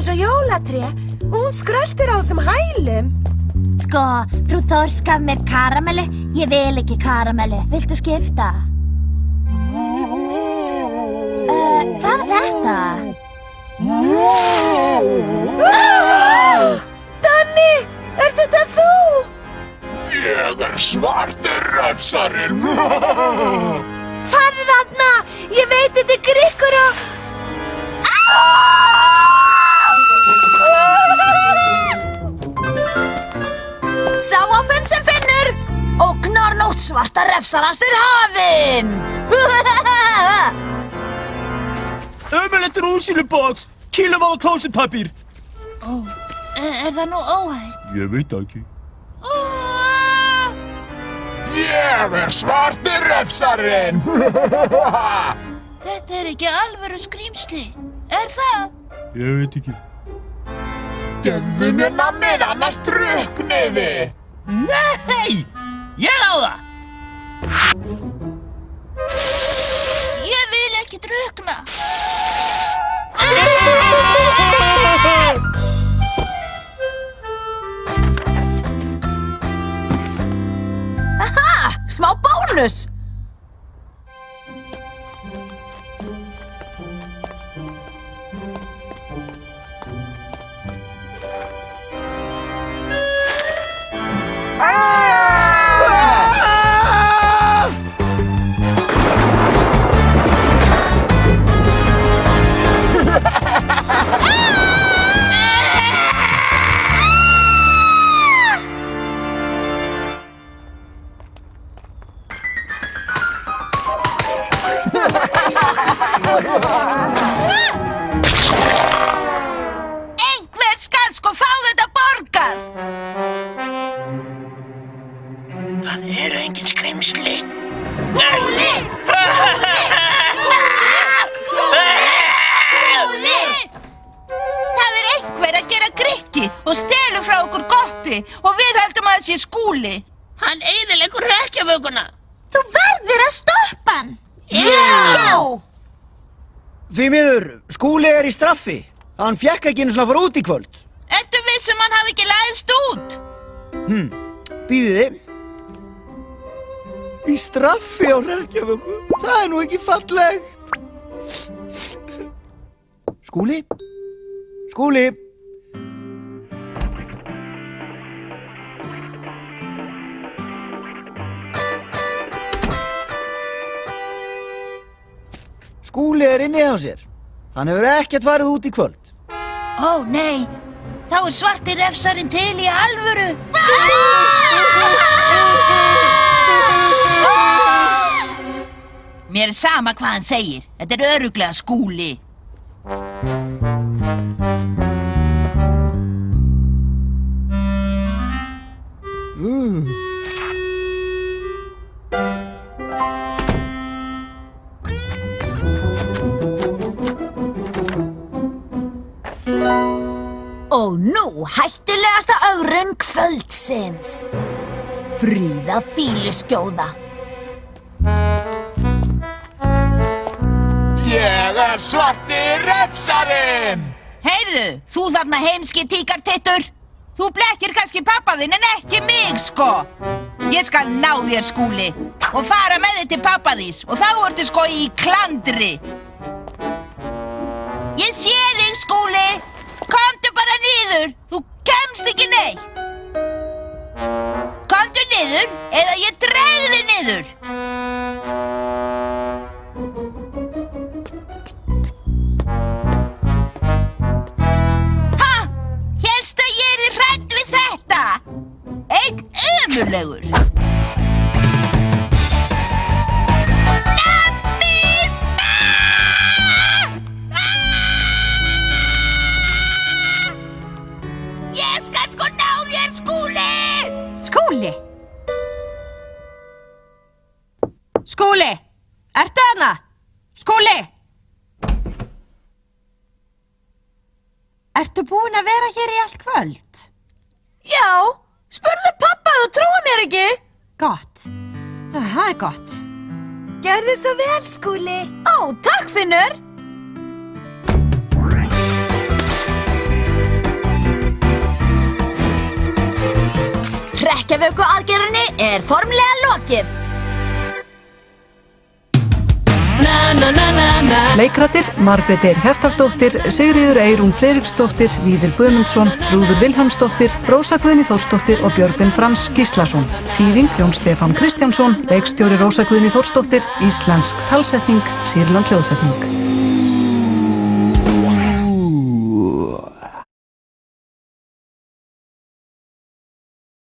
eins og jólatré og hún skröltir á þessum hælum. Sko, frú Þórs gaf mér karamellu. Ég vil ekki karamellu. Viltu skipta? Hvað var þetta? Danni, þetta þú? Ég svarti refsarinn. Farðu þarna, ég veit þetta grikkur og... Sáafinn sem finnur! Ógnar nóttsvarta refsarans hafinn! Ömurlegt rúsílubox, kílóvaða klósettpappír. Er það nú óhætt? Ég veit ekki. Ég svarti refsarinn. Þetta ekki alvöru skrýmsli, það? Ég veit ekki. Gefðu mér nammið, annars drukkniði. Nei! Ég á það! Ég vil ekki drukkna. Haha, smá bónus! Einhver skal sko fá þetta borgað! Það engin skrimsli. Skúli! Það einhver að gera grikki og stelur frá okkur gotti og við höldum að það sé Skúli. Hann eyðileggur hrekkjavökuna. Þú verður að stoppa hann. Já! Því miður, Skúli í straffi. Hann fékk ekki einu svona að fara út í kvöld. Ertu viss hann hafi ekki læðst út? Bíðiði. Í straffi á Reykjavíku. Það nú ekki fallegt. Skúli? Skúli? Skúli inni hjá sér. Hann hefur ekkert farið út í kvöld. Ó, nei. Þá svarti refsarinn til í alvöru. Mér sama hvað hann segir. Þetta örugglega Skúli. Og nú hættulegasta ögrun kvöldsins. Fríða fíluskjóða. Ég svarti refsarinn. Heyrðu, þú þarna heimski tíkartittur. Þú blekkir kannski pappa þinn en ekki mig, sko. Ég skal ná þér, Skúli, og fara með þig til pappa þís og þá ertu sko í klandri. Ég sé þig, Skúli. Komdu bara niður, þú kemst ekki neitt. Komdu niður eða ég dreg þig niður. Ha! Hélstu að ég yrði hrædd við þetta? Einn ömurlegur. Nammið! Ég skal sko ná þér, Skúli! Skúli? Skúli, ertu þarna? Skúli? Ertu búin að vera hér í allt kvöld? Já, spurðu pappa, þú trúir mér ekki. Gott. Það er gott. Gjörðu svo vel, Skúli. Ó, takk, Finnur. hrekkjavöku aðgerðinni er formlega lokið. Leikrættir Margrét Eir Hjartardóttir, Sigríður Eyrún Friðriksdóttir, Víðir Guðmundsson, Þrúður Vilhjálmsdóttir, Rósa Guðný Þórsdóttir og Björgvin Frans Gíslason. Þýðing Jón Stefán Kristjánsson, leikstjóri Rósa Guðný Þórsdóttir, íslensk talsetning, sýrland hljóðsetning.